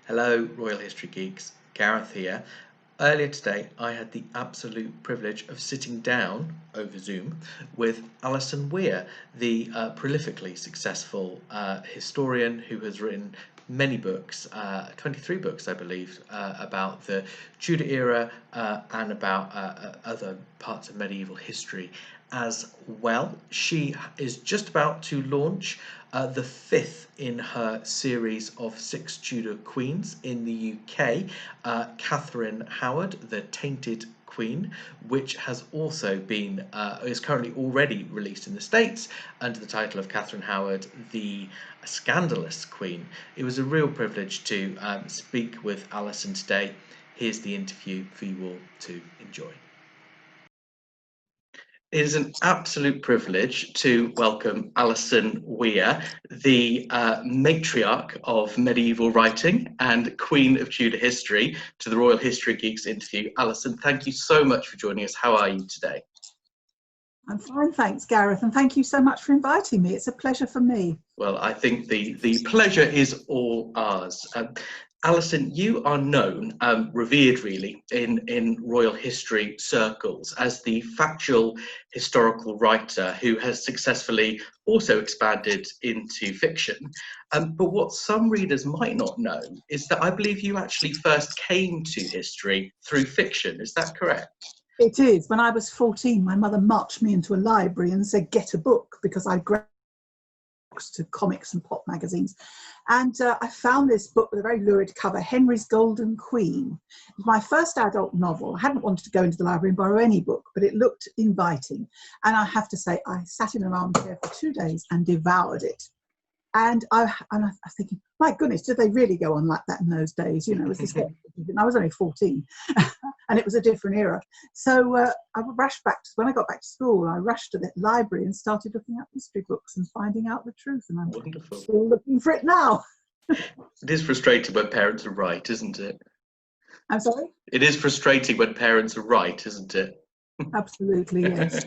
Hello, Royal History Geeks. Gareth here. Earlier today, I had the absolute privilege of sitting down over Zoom with Alison Weir, the prolifically successful historian who has written many books, 23 books, I believe, about the Tudor era and about other parts of medieval history as well. She is just about to launch the fifth in her series of Six Tudor Queens in the UK, Katherine Howard, the Tainted Queen, which has also been, is currently already released in the States under the title of Katherine Howard, the Scandalous Queen. It was a real privilege to speak with Alison today. Here's the interview for you all to enjoy. It is an absolute privilege to welcome Alison Weir, the matriarch of medieval writing and Queen of Tudor history, to the Royal History Geeks interview. Alison, thank you so much for joining us. How are you today? I'm fine, thanks, Gareth, and thank you so much for inviting me. It's a pleasure for me. Well, I think the pleasure is all ours. Alison, you are known, revered really, in royal history circles as the factual historical writer who has successfully also expanded into fiction. But what some readers might not know is that I believe you actually first came to history through fiction. Is that correct? It is. When I was 14, my mother marched me into a library and said, get a book, because I'd grabbed to comics and pop magazines. And I found this book with a very lurid cover, Henry's Golden Queen. It was my first adult novel. I hadn't wanted to go into the library and borrow any book, but it looked inviting. And I have to say, I sat in an armchair for 2 days and devoured it. And I was thinking, my goodness, did they really go on like that in those days? You know, was this I was only 14 and it was a different era. So I rushed back, when I got back to school, I rushed to the library and started looking up history books and finding out the truth. And I'm still looking for it now. It is frustrating when parents are right, isn't it? I'm sorry? It is frustrating when parents are right, isn't it? Absolutely, yes.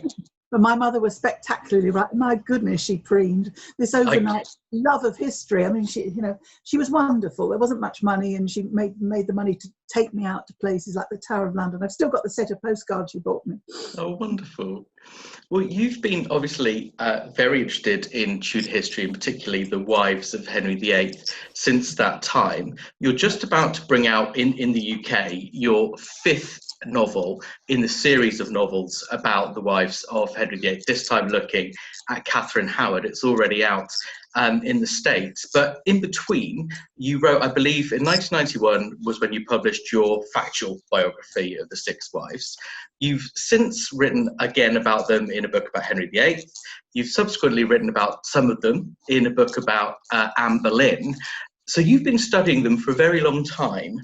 But my mother was spectacularly right. My goodness, she preened this overnight love of history. I mean, she was wonderful. There wasn't much money, and she made the money to take me out to places like the Tower of London. I've still got the set of postcards she bought me. Oh, wonderful. Well, you've been obviously very interested in Tudor history, and particularly the wives of Henry VIII, since that time. You're just about to bring out in the UK your fifth novel in the series of novels about the wives of Henry VIII, this time looking at Katherine Howard. It's already out in the States. But in between, you wrote, I believe in 1991 was when you published your factual biography of the Six Wives. You've since written again about them in a book about Henry VIII. You've subsequently written about some of them in a book about Anne Boleyn. So you've been studying them for a very long time.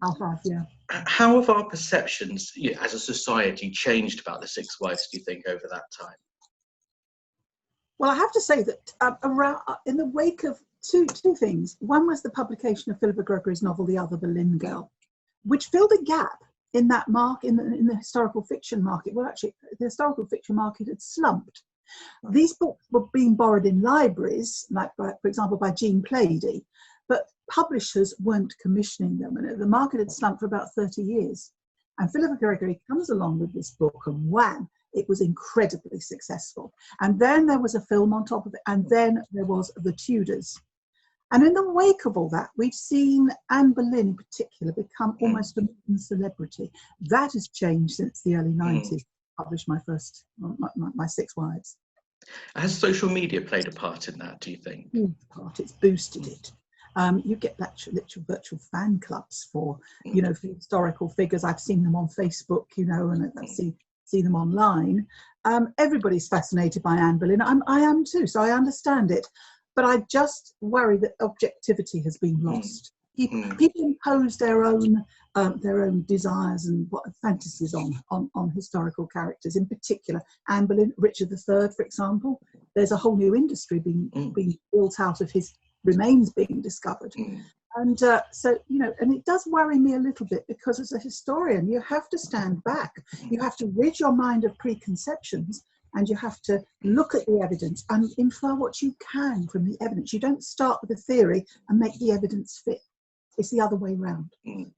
I have, yeah. How have our perceptions as a society changed about the Six Wives, do you think, over that time? Well, I have to say that in the wake of two things. One was the publication of Philippa Gregory's novel, The Other Boleyn Girl, which filled a gap in that in the historical fiction market. Well, actually, the historical fiction market had slumped. These books were being borrowed in libraries, like, for example, by Jean Plaidy, but publishers weren't commissioning them, and the market had slumped for about 30 years. And Philippa Gregory comes along with this book, and wham, it was incredibly successful. And then there was a film on top of it, and then there was The Tudors. And in the wake of all that, we've seen Anne Boleyn in particular become almost a modern celebrity. That has changed since the early 90s. I published my Six Wives. Has social media played a part in that, do you think? Huge part. It's boosted it. You get literal virtual fan clubs for historical figures. I've seen them on Facebook, and I've seen them online. Everybody's fascinated by Anne Boleyn. I am too, so I understand it. But I just worry that objectivity has been lost. People impose their own desires and fantasies on historical characters. In particular, Anne Boleyn, Richard III, for example. There's a whole new industry being built out of his remains being discovered. And and it does worry me a little bit, because as a historian, you have to stand back. You have to rid your mind of preconceptions, and you have to look at the evidence and infer what you can from the evidence. You don't start with a theory and make the evidence fit. It's the other way round. Mm.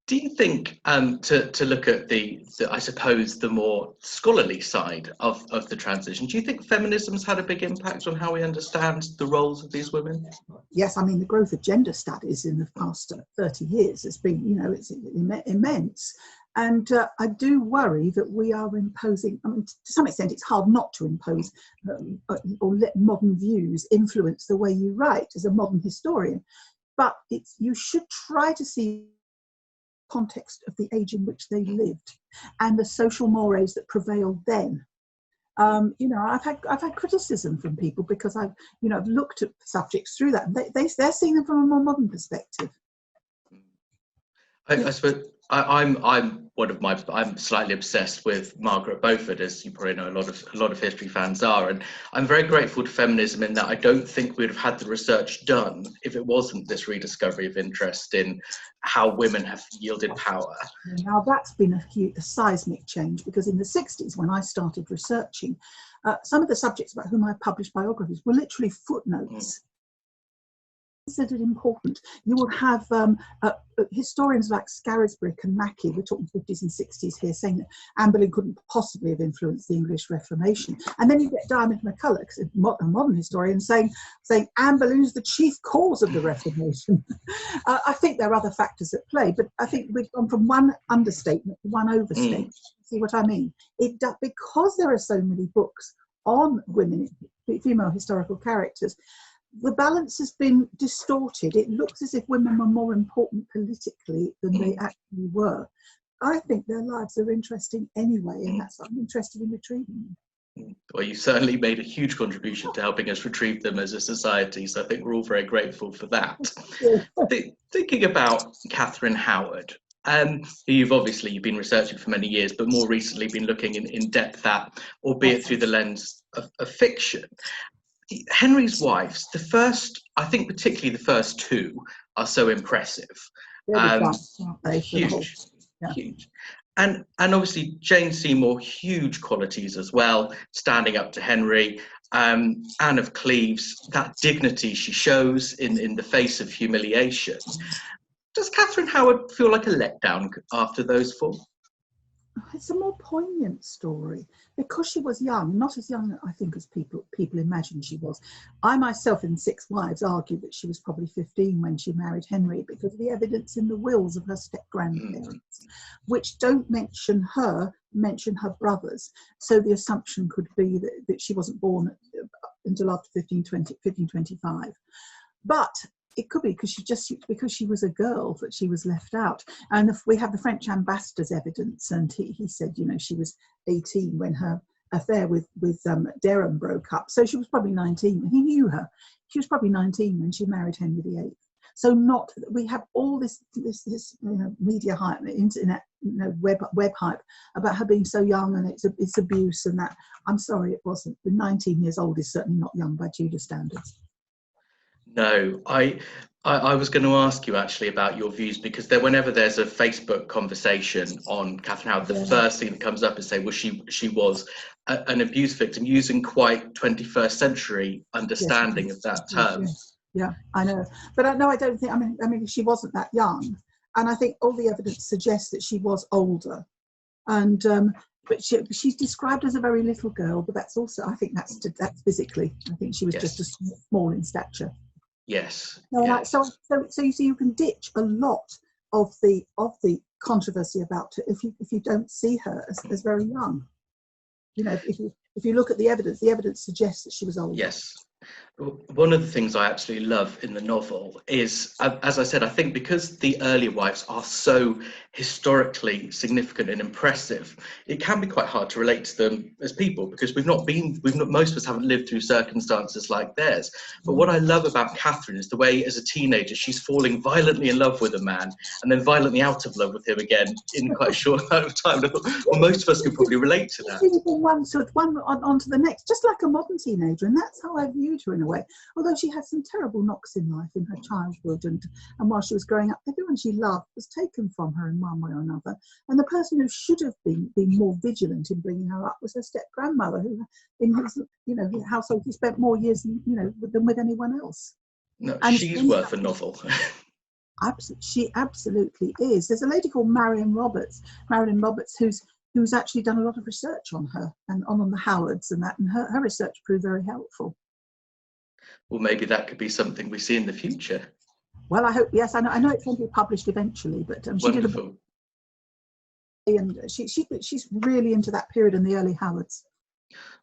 Do you think, to look at the I suppose the more scholarly side of the transition, do you think feminism's had a big impact on how we understand the roles of these women? Yes, I mean the growth of gender studies in the past 30 years has been, it's immense. And I do worry that we are imposing, I mean, to some extent it's hard not to impose or let modern views influence the way you write as a modern historian. But you should try to see context of the age in which they lived and the social mores that prevailed then. I've had criticism from people because I've looked at subjects through that, and they're seeing them from a more modern perspective. I suppose I'm slightly obsessed with Margaret Beaufort, as you probably know a lot of history fans are, and I'm very grateful to feminism in that I don't think we'd have had the research done if it wasn't this rediscovery of interest in how women have yielded power. Now that's been a seismic change, because in the 60s when I started researching, some of the subjects about whom I published biographies were literally footnotes. Considered important. You will have historians like Scarisbrick and Mackey, we're talking 50s and 60s here, saying that Anne Boleyn couldn't possibly have influenced the English Reformation. And then you get Diamond McCulloch, a modern historian, saying Anne Boleyn's the chief cause of the Reformation. I think there are other factors at play, but I think we've gone from one understatement to one overstatement. See what I mean? Because there are so many books on women, female historical characters, the balance has been distorted. It looks as if women were more important politically than they actually were. I think their lives are interesting anyway, and that's why I'm interested in retrieving them. Well, you certainly made a huge contribution to helping us retrieve them as a society, so I think we're all very grateful for that. Thinking about Katherine Howard, who you've been researching for many years, but more recently been looking in depth at, albeit through the lens of fiction. Henry's wives, I think particularly the first two, are so impressive. Huge. And obviously Jane Seymour, huge qualities as well, standing up to Henry. Anne of Cleves, that dignity she shows in the face of humiliation. Does Katherine Howard feel like a letdown after those four? It's a more poignant story because she was young, not as young, I think, as people imagine she was. I myself, in Six Wives, argue that she was probably 15 when she married Henry because of the evidence in the wills of her step-grandparents, which don't mention her brothers. So the assumption could be that she wasn't born until after 1525. But it could be because she was a girl that she was left out. And if we have the French ambassador's evidence, and he said, she was 18 when her affair with Derham broke up. So she was probably 19. He knew her. She was probably 19 when she married Henry VIII. So we have all this media hype, internet web hype about her being so young and it's abuse and that. I'm sorry, it wasn't. 19 years old is certainly not young by Tudor standards. No, I was going to ask you actually about your views, because whenever there's a Facebook conversation on Katherine Howard, the first thing that comes up is say, well, she was an abuse victim, using quite 21st century understanding of that term. Yeah, I know, but I don't think. I mean, she wasn't that young, and I think all the evidence suggests that she was older, and but she's described as a very little girl. But that's also, I think, that's physically. I think she was just a small in stature. Yes. So you see, you can ditch a lot of the controversy about her if you don't see her as very young. If you look at the evidence suggests that she was older. Yes. One of the things I absolutely love in the novel is, as I said, I think because the earlier wives are so historically significant and impressive, it can be quite hard to relate to them as people, because most of us haven't lived through circumstances like theirs. But what I love about Catherine is the way, as a teenager, she's falling violently in love with a man and then violently out of love with him again in quite a short amount of time. Well, most of us could probably relate to that. One onto the next, just like a modern teenager, and that's how I viewed her in a way. Although she had some terrible knocks in life in her childhood, and while she was growing up, everyone she loved was taken from her in one way or another. And the person who should have been more vigilant in bringing her up was her step grandmother, who, in his household, he spent more years than with anyone else. No, and she's worth a novel. She absolutely is. There's a lady called Marilyn Roberts, who's actually done a lot of research on her and on the Howards and that, and her research proved very helpful. Well, maybe that could be something we see in the future. Well, I hope, yes. I know it's going to be published eventually, but she did a book, and she's really into that period in the early Howards.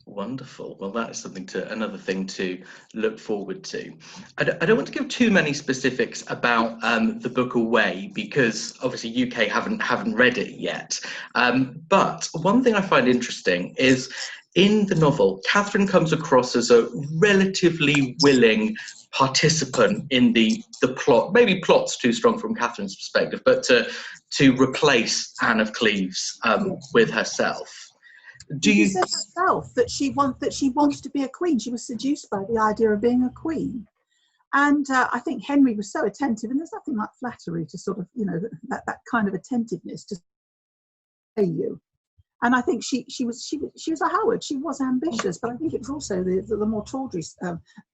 Wonderful. Well, that's another thing to look forward to. I don't want to give too many specifics about the book Away, because obviously UK haven't read it yet. But one thing I find interesting is in the novel, Katherine comes across as a relatively willing participant in the plot. Maybe plot's too strong from Catherine's perspective, but to replace Anne of Cleves with herself. She said herself that she wanted to be a queen. She was seduced by the idea of being a queen, and I think Henry was so attentive. And there's nothing like flattery to sort of, that kind of attentiveness to say you. And I think she was a Howard. She was ambitious, but I think it was also the more tawdry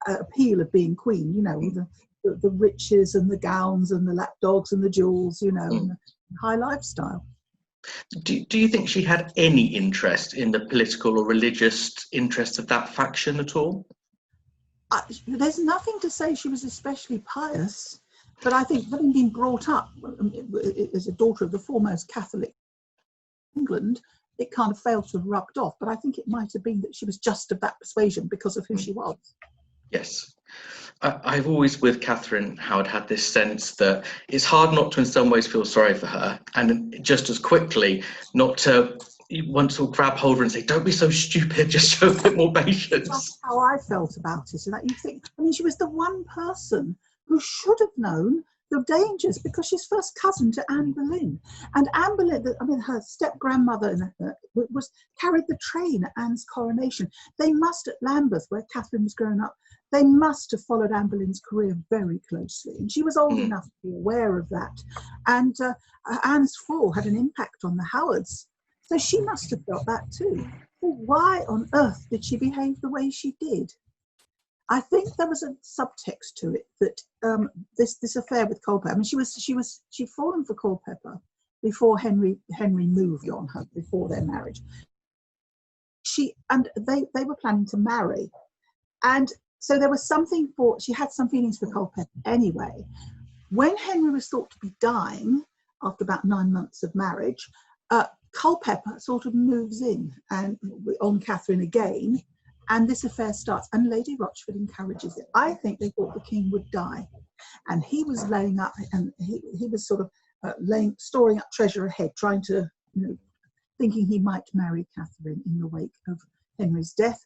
appeal of being queen. The riches and the gowns and the lapdogs and the jewels. And the high lifestyle. Do you think she had any interest in the political or religious interests of that faction at all? There's nothing to say she was especially pious, but I think having been brought up as a daughter of the foremost Catholic England, it kind of failed to have rubbed off. But I think it might have been that she was just of that persuasion because of who she was. Yes. I've always, with Katherine Howard, had this sense that it's hard not to in some ways feel sorry for her, and just as quickly not to want to grab hold of her and say, don't be so stupid, just show a bit more patience. That's how I felt about it. And that you think, she was the one person who should have known the dangers, because she's first cousin to Anne Boleyn. And Anne Boleyn, her step-grandmother carried the train at Anne's coronation. They must, at Lambeth, where Catherine was growing up, they must have followed Anne Boleyn's career very closely. And she was old enough to be aware of that. And Anne's fall had an impact on the Howards. So she must have felt that too. Well, why on earth did she behave the way she did? I think there was a subtext to it that this affair with Culpeper. She'd fallen for Culpeper before Henry moved on her, before their marriage. They were planning to marry, and so there was she had some feelings for Culpeper anyway. When Henry was thought to be dying after about 9 months of marriage, Culpeper sort of moves in and on Catherine again. And this affair starts, and Lady Rochford encourages it. I think they thought the king would die, and he was laying up, and he was sort of storing up treasure ahead, trying to, thinking he might marry Catherine in the wake of Henry's death.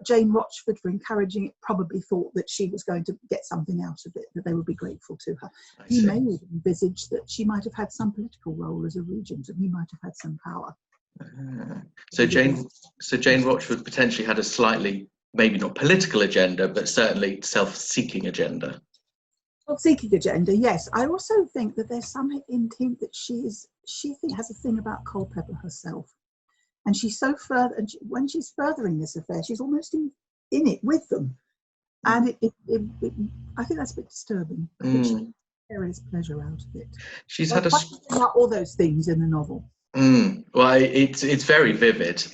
Jane Rochford, for encouraging it, probably thought that she was going to get something out of it, that they would be grateful to her. He may have envisaged that she might have had some political role as a regent, and he might have had some power. So Jane Rochford potentially had a slightly, maybe not political agenda, but certainly self-seeking agenda. Self-seeking agenda, yes. I also think that there's some hint that she has a thing about Culpeper herself, and she's so when she's furthering this affair, she's almost in it with them, and I think that's a bit disturbing. I think she carries pleasure out of it. She's had all those things in the novel. Well, it's very vivid.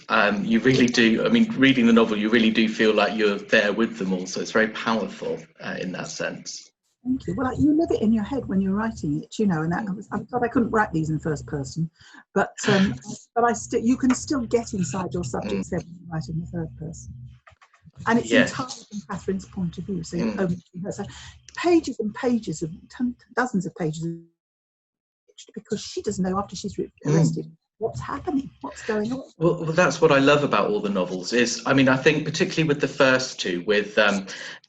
You really do. Reading the novel, you really do feel like you're there with them all. So it's very powerful in that sense. Thank you. Well, you live it in your head when you're writing it, and I thought I couldn't write these in first person, but you can still get inside your subject's head when you write in the third person, and it's entirely from Catherine's point of view. So you're only her. So pages and pages of dozens of pages of, because she doesn't know after she's arrested what's happening, what's going on. Well, that's what I love about all the novels is, I think particularly with the first two, with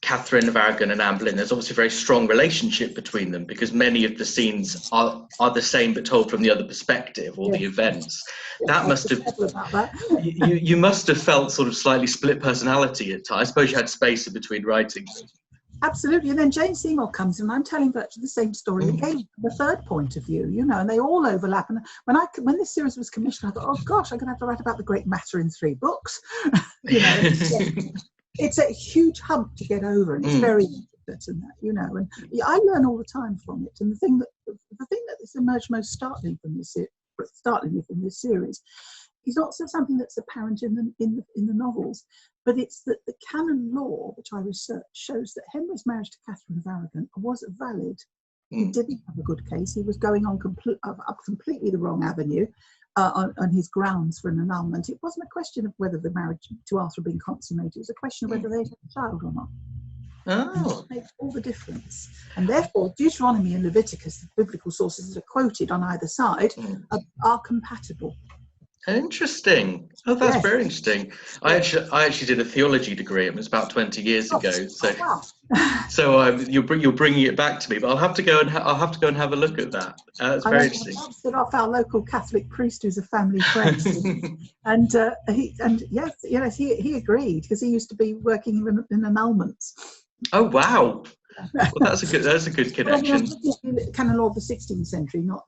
Catherine of Aragon and Anne Boleyn, there's obviously a very strong relationship between them, because many of the scenes are the same but told from the other perspective, or the events. That must have, you must have felt sort of slightly split personality at times. I suppose you had space in between writing. Absolutely, and then Jane Seymour comes in, and I'm telling virtually the same story again, from the third point of view, and they all overlap. And when this series was commissioned, I thought, oh gosh, I'm going to have to write about the Great Matter in 3 books. It's a huge hump to get over, and it's very interesting. and that, you know, and yeah, I learn all the time from it. And the thing that has emerged most startlingly from this series is not so something that's apparent in the novels, but it's that the canon law, which I researched, shows that Henry's marriage to Catherine of Aragon was valid. He didn't have a good case. He was going on up completely the wrong avenue on his grounds for an annulment. It wasn't a question of whether the marriage to Arthur had been consummated. It was a question of whether they had a child or not. Oh. And that makes all the difference. And therefore, Deuteronomy and Leviticus, the biblical sources that are quoted on either side, are compatible. Interesting. Oh, that's very interesting. I actually did a theology degree. It was about 20 years ago. So, you're bringing it back to me. But I'll have to go and have a look at that. It's very interesting. I stood off our local Catholic priest, who's a family friend, and he agreed, because he used to be working in annulments. Oh wow. Well, that's a good connection. Canon law of the 16th century, not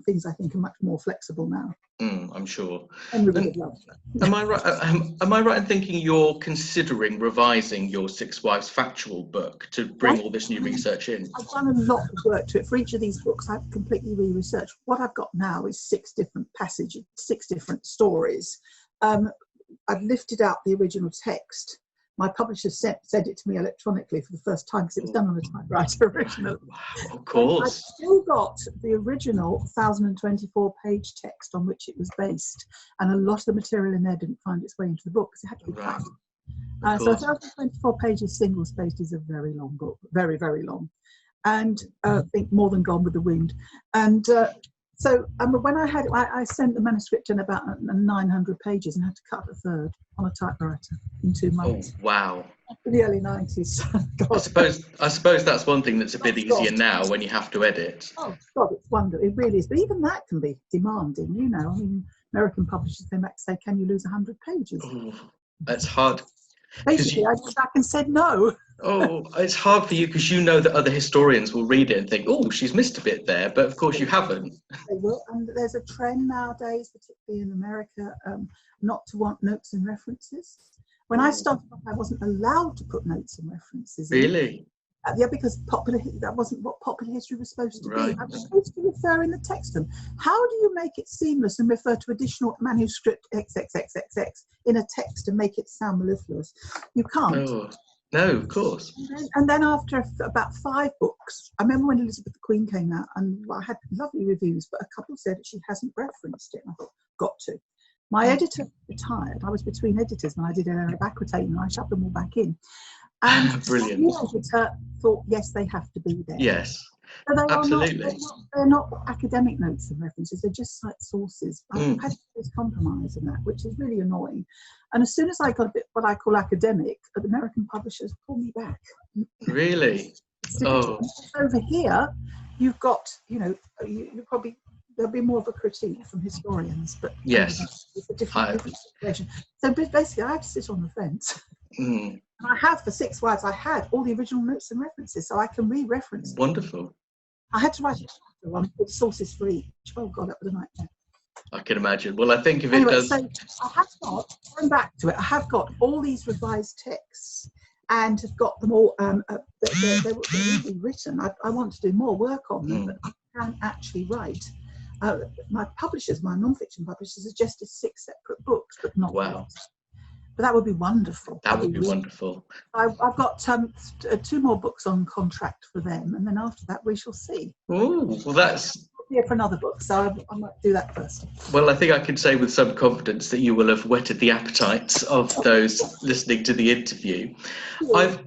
things I think are much more flexible now. I'm sure. Henry would have loved that. Am I right? Am I right in thinking you're considering revising your Six Wives factual book to bring all this new research in? I've done a lot of work to it. For each of these books, I've completely re-researched. What I've got now is 6 different passages, 6 different stories. I've lifted out the original text. My publisher sent it to me electronically for the first time, because it was done on a typewriter originally. Wow, of course. I've still got the original 1,024-page text on which it was based, and a lot of the material in there didn't find its way into the book because it had to be cut. So 1,024 pages single-spaced is a very long book, very, very long, and I think more than Gone with the Wind. And when I sent the manuscript in about 900 pages and had to cut a third on a typewriter in 2 months. Oh, wow. In the early 90s. I suppose that's one thing that's a bit easier now when you have to edit. Oh, God, it's wonderful. It really is. But even that can be demanding, you know. I mean, American publishers came back to say, can you lose 100 pages? Oh, that's hard. Basically, I went back and said no. Oh, it's hard for you because you know that other historians will read it and think, oh, she's missed a bit there, but of course you haven't. They will, and there's a trend nowadays, particularly in America, not to want notes and references. When I started off, I wasn't allowed to put notes and references in. Really? Because that wasn't what popular history was supposed to be. I was supposed to refer in the text to them. How do you make it seamless and refer to additional manuscript XXXXX in a text and make it sound mellifluous? You can't. Oh, no, of course. And then after about 5 books, I remember when Elizabeth the Queen came out, and I had lovely reviews, but a couple said she hasn't referenced it. And I thought, got to. My editor retired. I was between editors when I did Arab Aquitaine, and I shoved them all back in. And brilliant. The editor thought, yes, they have to be there. Yes, so they absolutely. They're not academic notes and references. They're just cite sources. I've had this compromise in that, which is really annoying. And as soon as I got a bit what I call academic, the American publishers pulled me back. Really? Oh. Over here, you've got, you probably, there'll be more of a critique from historians, but yes, it's a different situation. So basically, I had to sit on the fence. And I have, for Six Wives, I had all the original notes and references, so I can re-reference them. Wonderful. I had to write a chapter on with sources for each. Oh God, that was a nightmare. I can imagine. Well, I think if anyway, it does... So I have got, going back to it, I have got all these revised texts and have got them all, they were really written. I want to do more work on them, but I can actually write. My publishers, my non-fiction publishers, suggested 6 separate books, but not lots. But that would be wonderful. That would be wonderful. I've got 2 more books on contract for them, and then after that we shall see. Oh, well, that's... here for another book, so I might do that first. Well, I think I can say with some confidence that you will have whetted the appetites of those listening to the interview. I've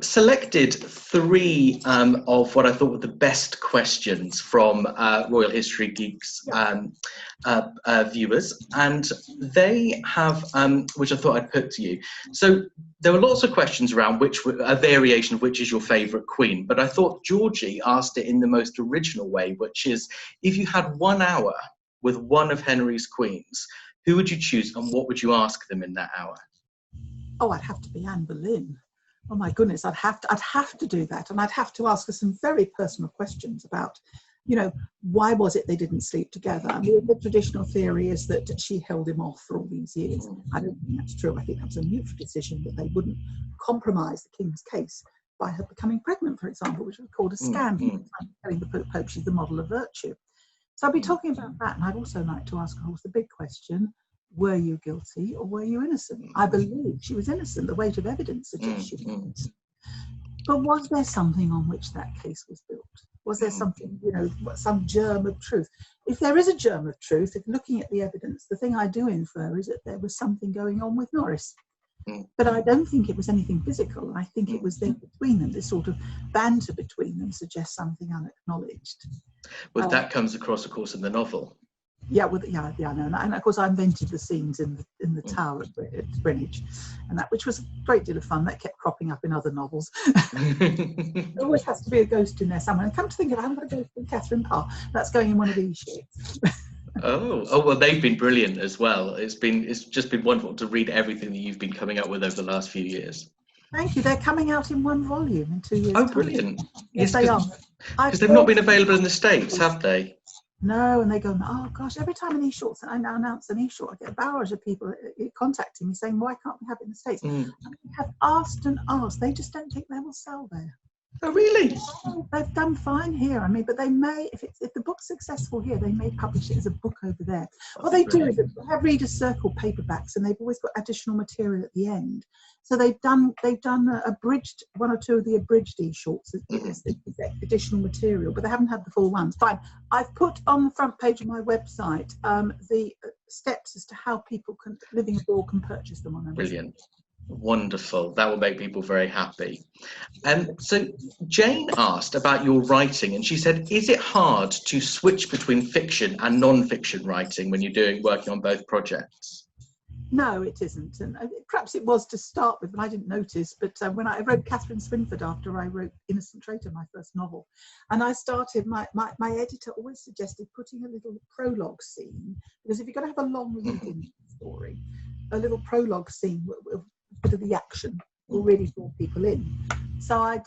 selected 3 of what I thought were the best questions from Royal History Geeks viewers, and they have, which I thought I'd put to you. So there were lots of questions around a variation of which is your favourite queen, but I thought Georgie asked it in the most original way, which is, if you had 1 hour with one of Henry's queens, who would you choose and what would you ask them in that hour? Oh, I'd have to be Anne Boleyn. Oh my goodness, I'd have to do that, and I'd have to ask her some very personal questions about, why was it they didn't sleep together? I mean, the traditional theory is that she held him off for all these years. I don't think that's true. I think that was a mutual decision that they wouldn't compromise the king's case. by her becoming pregnant, for example, which was called a scandal, telling the Pope she's the model of virtue. So I'll be talking about that, and I'd also like to ask, of course, the big question: were you guilty or were you innocent? I believe she was innocent. The weight of evidence suggests she was innocent. But was there something on which that case was built? Was there something, you know, some germ of truth? If there is a germ of truth, if looking at the evidence, the thing I do infer is that there was something going on with Norris. But I don't think it was anything physical. I think it was there between them. This sort of banter between them suggests something unacknowledged. Well, that comes across, of course, in the novel. Yeah, I know, and of course I invented the scenes in the tower at Greenwich, and that, which was a great deal of fun. That kept cropping up in other novels. There always has to be a ghost in there somewhere. And come to think of it, I haven't got a ghost in Catherine Parr. That's going in one of these sheets. Oh well, they've been brilliant as well. It's just been wonderful to read everything that you've been coming up with over the last few years. Thank you. They're coming out in one volume in 2 years' Oh, time. brilliant! Yes, they are. Because they've not been available in the States, have they? No, and they go, oh gosh, every time an e-short, I now announce an e-short, I get a barrage of people contacting me saying, why can't we have it in the States? And we have asked and asked, they just don't think they will sell there. Oh, really? They've done fine here, I mean, but they may, if the book's successful here, they may publish it as a book over there. What they do is they have Reader's Circle paperbacks, and they've always got additional material at the end. So they've done abridged, one or two of the abridged e-shorts as additional material, but they haven't had the full ones. Fine. I've put on the front page of my website the steps as to how people living abroad can purchase them on Amazon. Brilliant. Wonderful. That will make people very happy. So Jane asked about your writing, and she said, is it hard to switch between fiction and non-fiction writing when you're working on both projects? No, it isn't, and perhaps it was to start with, but I didn't notice. But when I wrote Catherine Swinford after I wrote Innocent Traitor, my first novel, and I started, my editor always suggested putting a little prologue scene, because if you're going to have a long reading story, a little prologue scene with a bit of the action will really draw people in. So I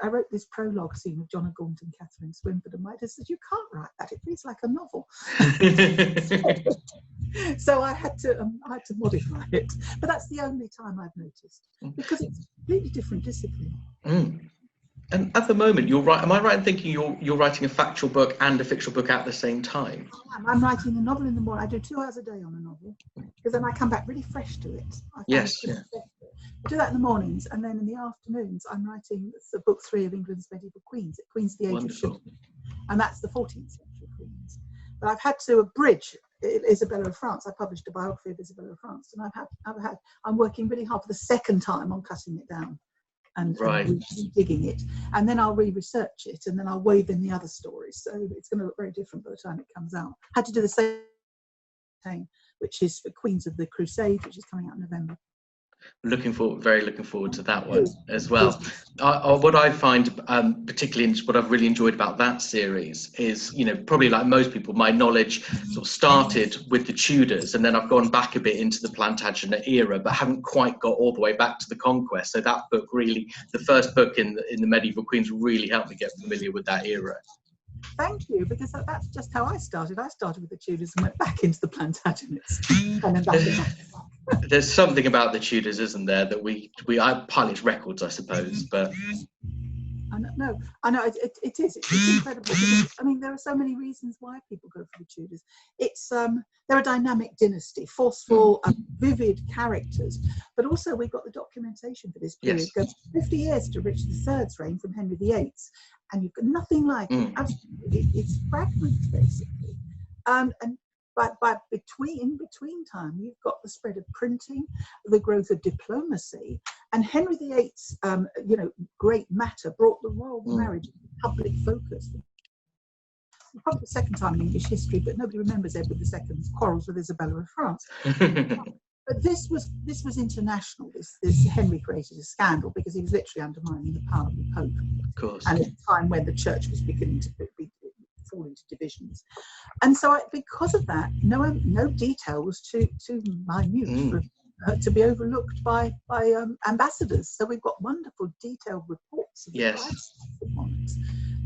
wrote this prologue scene with John Gaunt and Catherine Swinford, and my editor said, you can't write that, it reads like a novel. So I had to modify it, but that's the only time I've noticed, because it's a completely different discipline. And at the moment, you're right. Am I right in thinking you're writing a factual book and a fictional book at the same time? I'm writing a novel in the morning. I do 2 hours a day on a novel, because then I come back really fresh to it. Yes. Yeah. I do that in the mornings, and then in the afternoons, I'm writing the book 3 of England's medieval queens. It Queen's the Age Wonderful. of Chivalry, and that's the 14th century queens. But I've had to abridge Isabella of France. I published a biography of Isabella of France, and I'm working really hard for the second time on cutting it down and digging it, and then I'll re-research it, and then I'll weave in the other stories. So it's going to look very different by the time it comes out. I had to do the same thing, which is for Queens of the Crusade, which is coming out in November. Very looking forward to that one as well. What I find particularly, what I've really enjoyed about that series is, probably like most people, my knowledge sort of started with the Tudors, and then I've gone back a bit into the Plantagenet era, but haven't quite got all the way back to the Conquest. So that book really, the first book in the medieval queens, really helped me get familiar with that era. Thank you, because that's just how I started. I started with the Tudors and went back into the Plantagenets, and then back in that. There's something about the Tudors, isn't there, that I pilot records, I suppose, but I know it is. It's incredible. Because, I mean, there are so many reasons why people go for the Tudors. It's they're a dynamic dynasty, forceful, vivid characters, but also we've got the documentation for this period. Yes. It goes 50 years to Richard III's reign from Henry VIII's, and you've got nothing like it. Absolutely, it's fragments basically, But between time, you've got the spread of printing, the growth of diplomacy, and Henry VIII's, great matter brought the royal marriage into public focus. Probably the second time in English history, but nobody remembers Edward II's quarrels with Isabella of France. But this was international. This Henry created a scandal because he was literally undermining the power of the Pope. Of course. And at a time when the church was beginning to fall into divisions, and so because of that, no detail was too minute to be overlooked by ambassadors. So we've got wonderful detailed reports of the price,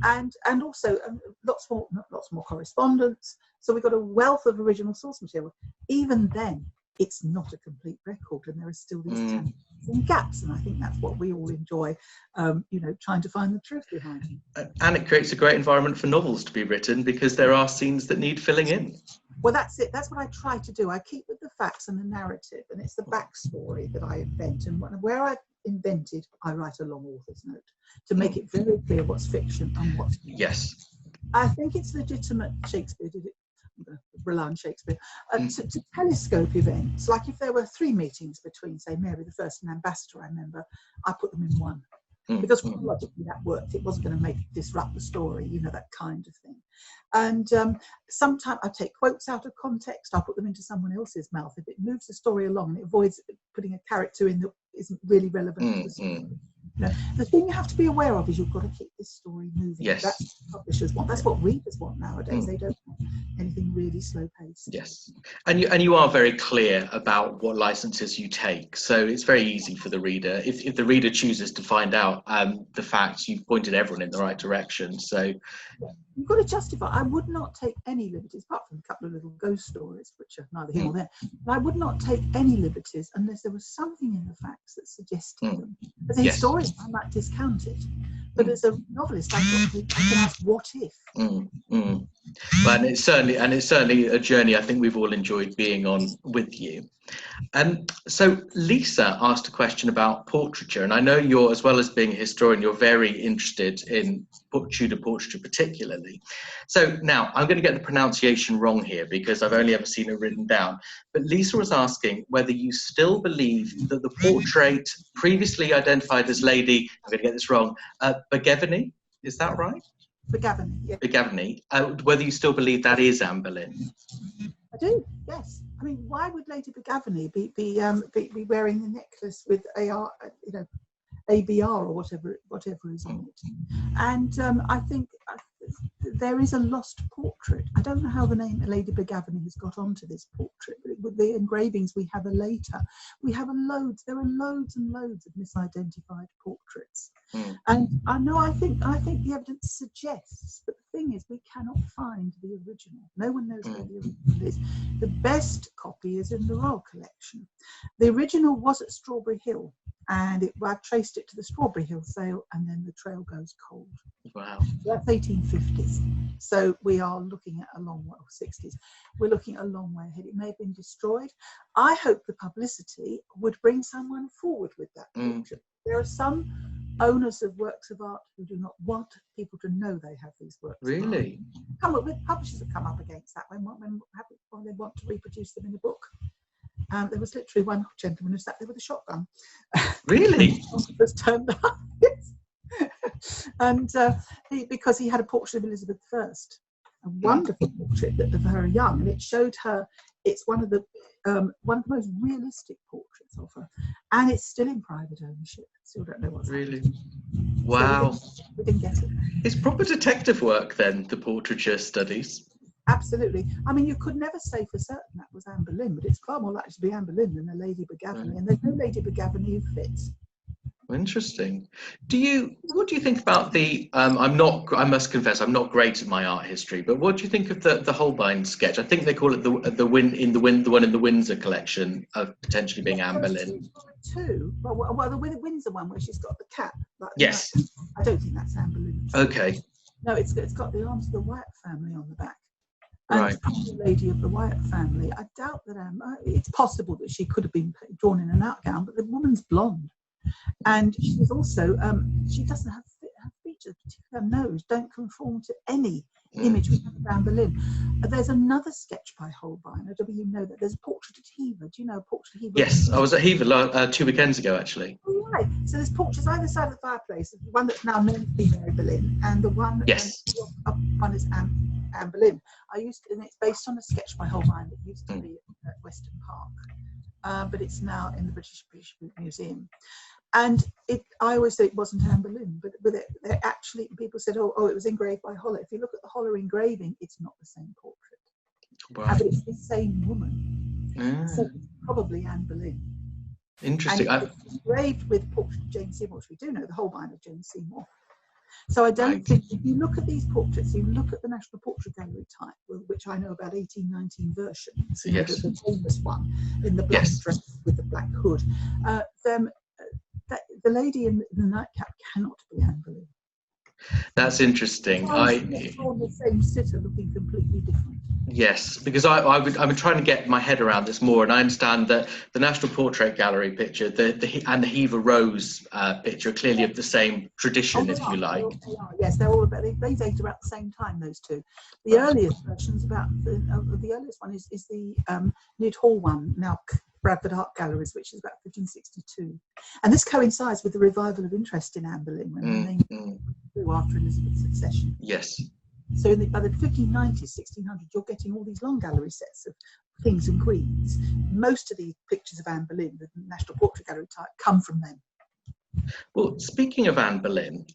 and also lots more correspondence. So we've got a wealth of original source material. Even then, it's not a complete record, and there are still these tangled and gaps, and I think that's what we all enjoy, you know, trying to find the truth behind it. And it creates a great environment for novels to be written, because there are scenes that need filling in. Well, that's it. That's what I try to do. I keep with the facts and the narrative, and it's the backstory that I invent. And where I've invented, I write a long author's note to make it very clear what's fiction and what's not. Yes. I think it's legitimate. Shakespeare did it. I'm going to rely on Shakespeare to telescope events. Like if there were 3 meetings between, say, Mary the First and Ambassador, I remember, I put them in one. Because chronologically that worked. It wasn't going to disrupt the story, you know, that kind of thing. And sometimes I take quotes out of context. I'll put them into someone else's mouth if it moves the story along and it avoids putting a character in that isn't really relevant to the story. You know, the thing you have to be aware of is you've got to keep this story moving. Yes. That's what publishers want. That's what readers want nowadays. They don't want anything really slow paced. Yes. And you are very clear about what licenses you take, so it's very easy for the reader. If the reader chooses to find out the facts, you've pointed everyone in the right direction. So you've got to justify. I would not take any liberties, apart from a couple of little ghost stories, which are neither here nor there. But I would not take any liberties unless there was something in the facts that suggested them. As a historian, I might discount it, but as a novelist, I can ask, what if? Well, and it's certainly a journey I think we've all enjoyed being on with you. So Lisa asked a question about portraiture, and I know you're, as well as being a historian, you're very interested in Tudor portraiture particularly. So now I'm going to get the pronunciation wrong here because I've only ever seen it written down, but Lisa was asking whether you still believe that the portrait previously identified as Lady, I'm going to get this wrong, Begevany, is that right? Begevany, yeah. Begevany, whether you still believe that is Anne Boleyn. I do, yes. I mean, why would Lady Begevany be wearing the necklace with AR, you know, ABR or whatever is on it? And I think there is a lost portrait. I don't know how the name Lady Begevany has got onto this portrait, but with the engravings we have later, there are loads and loads of misidentified portraits. And I think the evidence suggests, but the thing is, we cannot find the original. No one knows where the original is. The best copy is in the Royal Collection. The original was at Strawberry Hill, and I traced it to the Strawberry Hill sale, and then the trail goes cold. Wow. That's 1850s. So we are looking at a long way, 60s. We're looking at a long way ahead. It may have been destroyed. I hope the publicity would bring someone forward with that picture. There are some owners of works of art who do not want people to know they have these works. Really? Come up with publishers have come up against that when they want to reproduce them in a book. There was literally one gentleman who sat there with a shotgun. Really? Was turned up. Yes. And because he had a portrait of Elizabeth I, a wonderful portrait of her young, and it showed her. It's one of the most realistic portraits of her, and it's still in private ownership. Still don't know what's really. happened. Wow. So we didn't get it. It's proper detective work then, the portraiture studies. Absolutely. I mean, you could never say for certain that was Anne Boleyn, but it's far more likely to be Anne Boleyn than a Lady Begevany, and there's no Lady Begevany who fits. Interesting. What do you think about the? I must confess, I'm not great at my art history, but what do you think of the Holbein sketch? I think they call it the one in the Windsor collection of potentially being Anne Boleyn. Two. Well, the Windsor one where she's got the cap. Yes. I don't think that's Anne Boleyn. Okay. No, it's got the arms of the Wyatt family on the back. And Right. it's probably the lady of the Wyatt family. I doubt that it's possible that she could have been drawn in an outgown, but the woman's blonde. And she's also, she doesn't have her features, particularly her nose, don't conform to any image we have of Anne Boleyn. There's another sketch by Holbein. I don't know if you know that. There's a portrait at Hever. Do you know a portrait at Hever? Yes, I was at Hever 2 weekends ago, actually. Oh, right. So there's portraits either side of the fireplace. The one that's now known to be Mary Boleyn, and the one Yes. up one is Anne Boleyn. And it's based on a sketch by Holbein that used to be at Weston Park, but it's now in the British Museum. And I always say it wasn't Anne Boleyn, but they actually, people said, oh, it was engraved by Holler. If you look at the Holler engraving, it's not the same portrait. Wow. But it's the same woman. So it's probably Anne Boleyn. Interesting. And it's engraved with portrait of Jane Seymour, which we do know, the Holbein of Jane Seymour. So I don't Right. think, if you look at these portraits, you look at the National Portrait Gallery type, which I know about 1819 versions, you know, Yes. the famous one in the black Yes. dress with the black hood. The lady in the nightcap cannot be Anne Boleyn. That's interesting. On the same sitter looking completely different. Yes, because I've been trying to get my head around this more, and I understand that the National Portrait Gallery picture, and the Hever Rose picture, are clearly of the same tradition, if you like. They are. Yes, they're all about. They date about the same time. Those two. The Right. earliest versions, about the earliest one is the Newt Hall one, now Bradford Art Galleries, which is about 1562, and this coincides with the revival of interest in Anne Boleyn when her name grew after Elizabeth's succession. Yes. So by the 1590s, 1600s, you're getting all these long gallery sets of kings and queens. Most of the pictures of Anne Boleyn, the National Portrait Gallery type, come from them. Well, speaking of Anne Boleyn,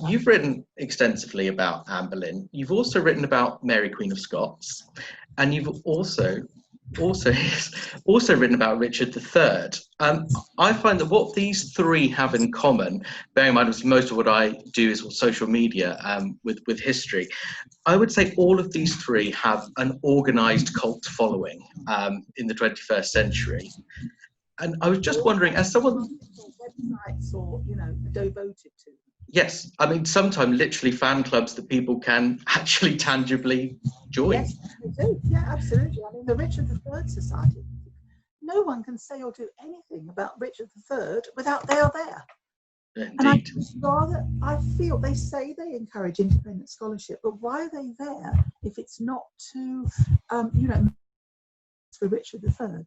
you've written extensively about Anne Boleyn. You've also written about Mary, Queen of Scots, and you've also written about Richard III. I find that what these three have in common, bearing in mind most of what I do is social media with history, I would say all of these three have an organised cult following in the 21st century. And I was just wondering, as someone... Websites or, devoted to. Yes, I mean, sometimes literally fan clubs that people can actually tangibly join. Yes, they do. Yeah, absolutely. I mean, the Richard III Society, no one can say or do anything about Richard III without they are there. Indeed. And I feel they say they encourage independent scholarship, but why are they there if it's not to, for Richard III?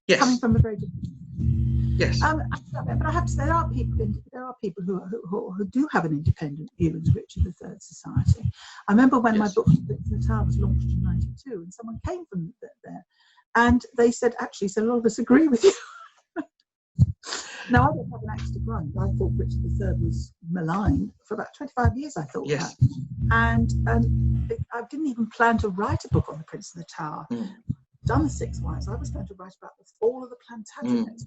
Yes. Coming from a very different. Yes. But I have to say there are people who do have an independent view of the Richard III Society. I remember when my book The Tower was launched in '92, and someone came from there, and they said, actually, so a lot of us agree with you. Now, I don't have an axe to grind. I thought Richard III was maligned for about 25 years, I thought that. And I didn't even plan to write a book on the Prince of the Tower. Done the Six Wives, I was going to write about the fall of the Plantagenets,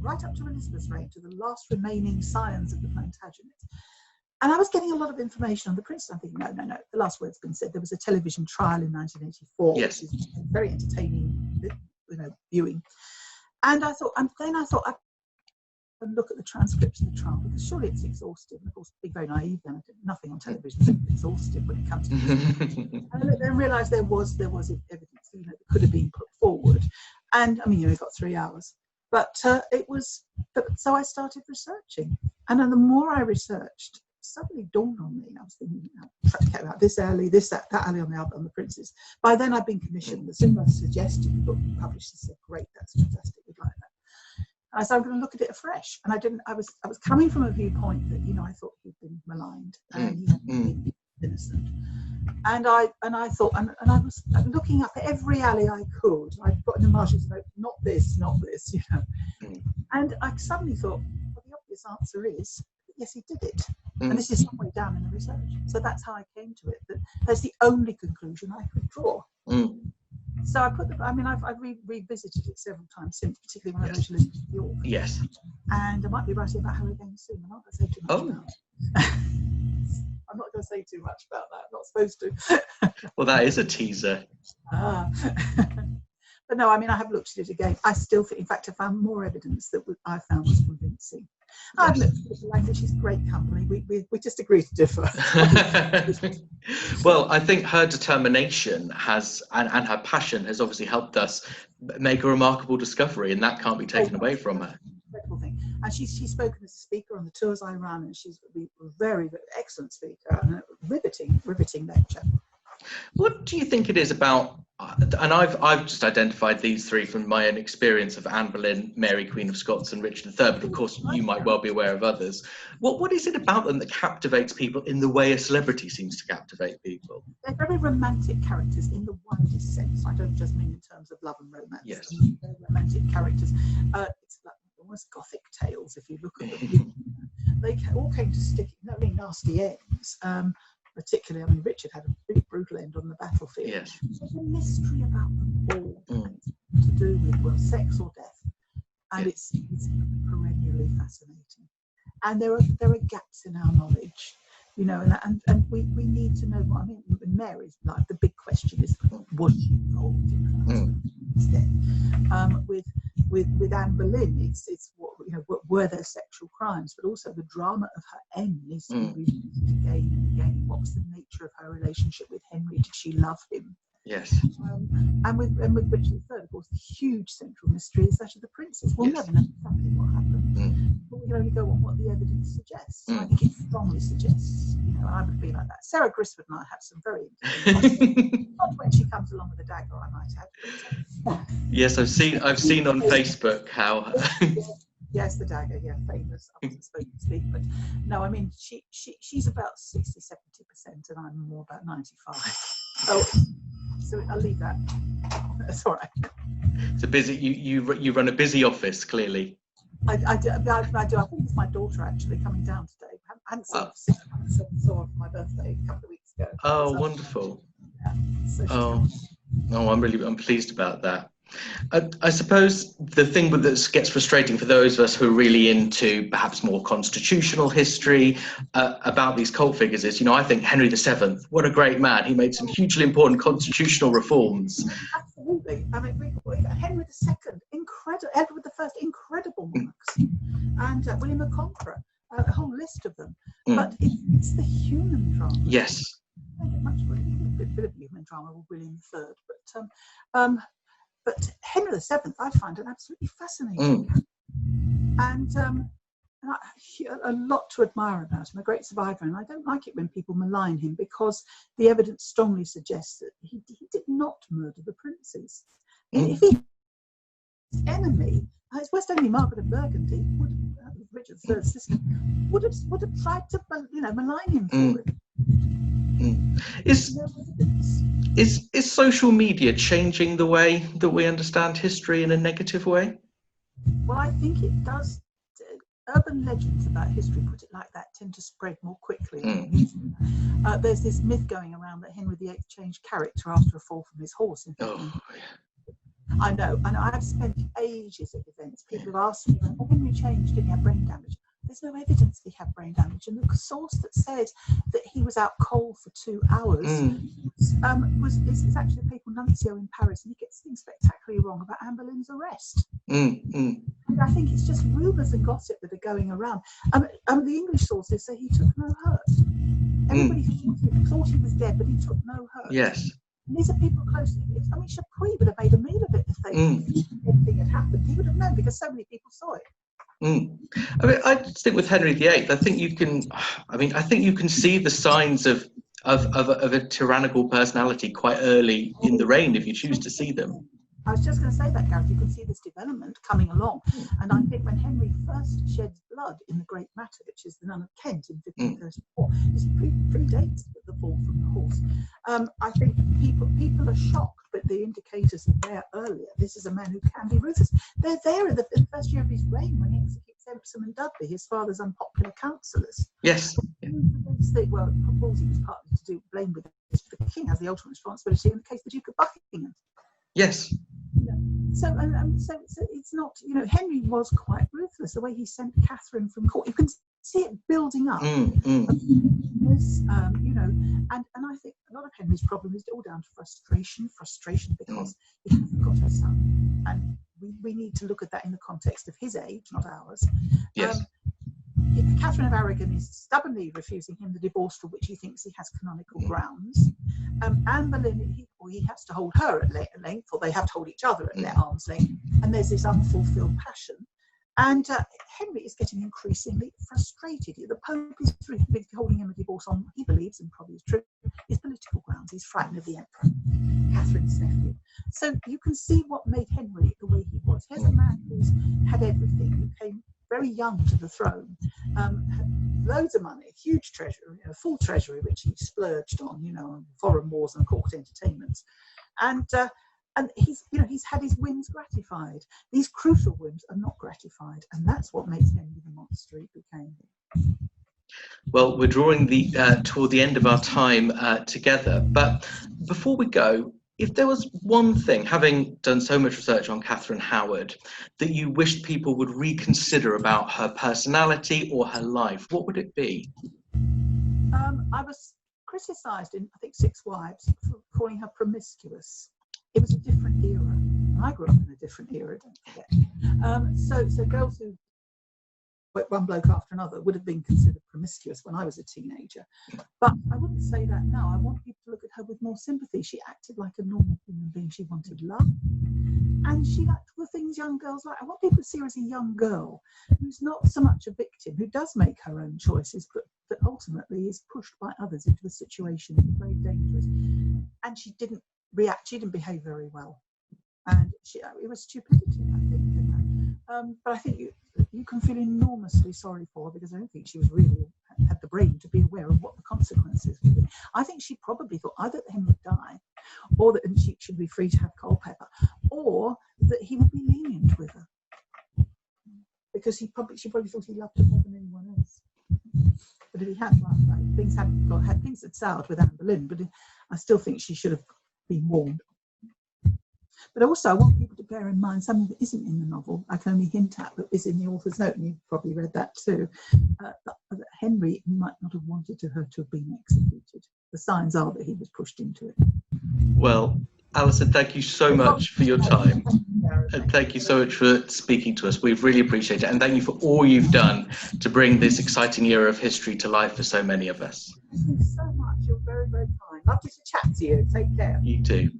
right up to Elizabeth's reign, to the last remaining scions of the Plantagenets. And I was getting a lot of information on the prince. I'm thinking, no, the last word's been said. There was a television trial in 1984, which is very entertaining, viewing. And I thought, I look at the transcripts of the trial, because surely it's exhaustive. And of course, being very naive then, I did nothing on television is exhaustive when it comes to this. And I then realised there was evidence, that could have been put forward. And I mean, it got 3 hours. But so I started researching. And then the more I researched, it suddenly dawned on me. I was thinking, about this alley, that alley on the princes. By then I'd been commissioned. As soon as I suggested the book be published, they said, great, that's fantastic, we'd like that. And so I'm going to look at it afresh. And I was coming from a viewpoint that, I thought he'd been maligned and he had been innocent. And I thought, and I was looking up every alley I could. I'd got in the margins note, not this, And I suddenly thought, well, the obvious answer is, yes, he did it. And this is some way down in the research. So that's how I came to it. That that's the only conclusion I could draw. So I I've revisited it several times since, particularly when I wrote Elizabeth York. Yes. And I might be writing about her again soon. I'm not going to say too much about it. I'm not going to say too much about that. I'm not supposed to. Well, that is a teaser. But no, I have looked at it again. I still think, in fact, I found more evidence that I found was convincing. I've looked at the language, she's great company. We just agree to differ. Well, I think her determination and her passion has obviously helped us make a remarkable discovery, and that can't be taken away from her. Incredible thing. And she's spoken as a speaker on the tours I run, and she's a very, very excellent speaker and a riveting lecture. What do you think it is about, and I've just identified these three from my own experience of Anne Boleyn, Mary, Queen of Scots, and Richard III, but of course you might well be aware of others. What is it about them that captivates people in the way a celebrity seems to captivate people? They're very romantic characters in the widest sense. I don't just mean in terms of love and romance. Yes. They're romantic characters. It's like almost Gothic tales, if you look at them. They all came to stick in very nasty ends. Particularly, Richard had a pretty brutal end on the battlefield. Yes. There's a mystery about them all to do with, sex or death. And it's perennially fascinating. and there are gaps in our knowledge, you know, and we need to know what I mean. Mary's like the big question is, was she involved in her husband's death? With Anne Boleyn, it's what, you know, were there sexual crimes, but also the drama of her end needs to be revisited again and again. What was the nature of her relationship with Henry? Did she love him? Yes. And with Richard III, of course, the huge central mystery is that of the princes. We'll never know exactly what happened, but we can only go on what the evidence suggests. I think it strongly suggests, you know, I would be like that. Sarah Griswold and I have some very not when she comes along with a dagger, I might add. Yes, I've seen on Facebook how. Yes, the dagger, yeah, famous. I wasn't supposed to speak, but no, I mean, she's about 60-70%, and I'm more about 95. So I'll leave that. That's all right. It's a busy. You run a busy office, clearly. I do. I think it's my daughter actually coming down today. I haven't seen her for 6 months. I saw her for my birthday a couple of weeks ago. Oh, wonderful. Yeah, so I'm pleased about that. I suppose the thing that gets frustrating for those of us who are really into perhaps more constitutional history about these cult figures is, you know, I think Henry VII, what a great man. He made some hugely important constitutional reforms. Absolutely. I mean, Henry II, incredible. Edward I, incredible monarchs. And William the Conqueror, a whole list of them. But it's the human drama. Yes. I don't get much for it. A bit of human drama with William III. But Henry VII, I find an absolutely fascinating character. And a lot to admire about him, a great survivor. And I don't like it when people malign him, because the evidence strongly suggests that he did not murder the princes. If he enemy, his worst enemy, Margaret of Burgundy, Richard III's sister, would have tried to, you know, malign him for it. Is social media changing the way that we understand history in a negative way? Well, I think it does. Urban legends about history, put it like that, tend to spread more quickly. There's this myth going around that Henry VIII changed character after a fall from his horse. I know, and I've spent ages at events. People have asked me, "Oh, Henry changed, did he have brain damage?" There's no evidence that he had brain damage, and the source that said that he was out cold for 2 hours is actually the papal nuncio in Paris, and he gets things spectacularly wrong about Anne Boleyn's arrest. And I think it's just rumours and gossip that are going around. The English sources say he took no hurt. Everybody thought he was dead, but he took no hurt. Yes. And these are people close. I mean, Chapuis would have made a meal of it if anything had happened. He would have known, because so many people saw it. I mean, I think with Henry VIII, I think you can see the signs of a tyrannical personality quite early in the reign if you choose to see them. I was just going to say that, Gareth. You can see this development coming along. And I think when Henry first sheds blood in the Great Matter, which is the Nun of Kent in 1534, this predates the fall from the horse. I think people are shocked, but the indicators are there earlier. This is a man who can be ruthless. They're there in the first year of his reign when he executes Empson and Dudley, his father's unpopular councillors. Yes. Well, Wolsey was partly to do blame with this, but the king has the ultimate responsibility in the case of the Duke of Buckingham. Yes. So it's not, you know, Henry was quite ruthless. The way he sent Catherine from court, you can see it building up. You know, and I think a lot of Henry's problem is all down to frustration because he hasn't got her son, and we need to look at that in the context of his age, not ours. Yes. Catherine of Aragon is stubbornly refusing him the divorce for which he thinks he has canonical grounds. Anne Boleyn, he has to hold her at length, or they have to hold each other at their arm's length, and there's this unfulfilled passion. And Henry is getting increasingly frustrated. The Pope is holding him a divorce on, he believes, and probably is true, his political grounds. He's frightened of the Emperor, Catherine's nephew. So you can see what made Henry the way he was. Here's a man who's had everything, who came very young to the throne, had loads of money, huge treasury, a full treasury, which he splurged on, you know, on foreign wars and court entertainments, and he's had his whims gratified. These crucial whims are not gratified, and that's what makes Henry the monster he became. Well, we're drawing toward the end of our time together, but before we go, if there was one thing, having done so much research on Katherine Howard, that you wished people would reconsider about her personality or her life, what would it be? I was criticised in, I think, Six Wives for calling her promiscuous. It was a different era. I grew up in a different era, don't forget. So girls who went one bloke after another would have been considered promiscuous when I was a teenager. But I wouldn't say that now. I want people to look at her with more sympathy. She acted like a normal human being. She wanted love. And she liked all the things young girls like. I want people to see her as a young girl who's not so much a victim, who does make her own choices, but that ultimately is pushed by others into a situation that's very dangerous. And she didn't react. She didn't behave very well. And it was stupidity, I think. But I think you can feel enormously sorry for her, because I don't think she was really had the brain to be aware of what the consequences would be. I think she probably thought either that him would die, or that she should be free to have Culpeper, or that he would be lenient with her, because she probably thought he loved her more than anyone else. But if he had, things had soured with Anne Boleyn, but I still think she should have been warned. But also, I want people to bear in mind something that isn't in the novel, I can only hint at, but is in the author's note, and you've probably read that too, that Henry might not have wanted her to have been executed. The signs are that he was pushed into it. Well, Alison, thank you so much for your time. And thank you so much for speaking to us. We've really appreciated it. And thank you for all you've done to bring this exciting era of history to life for so many of us. Thank you so much. You're very, very kind. Lovely to chat to you. Take care. You too.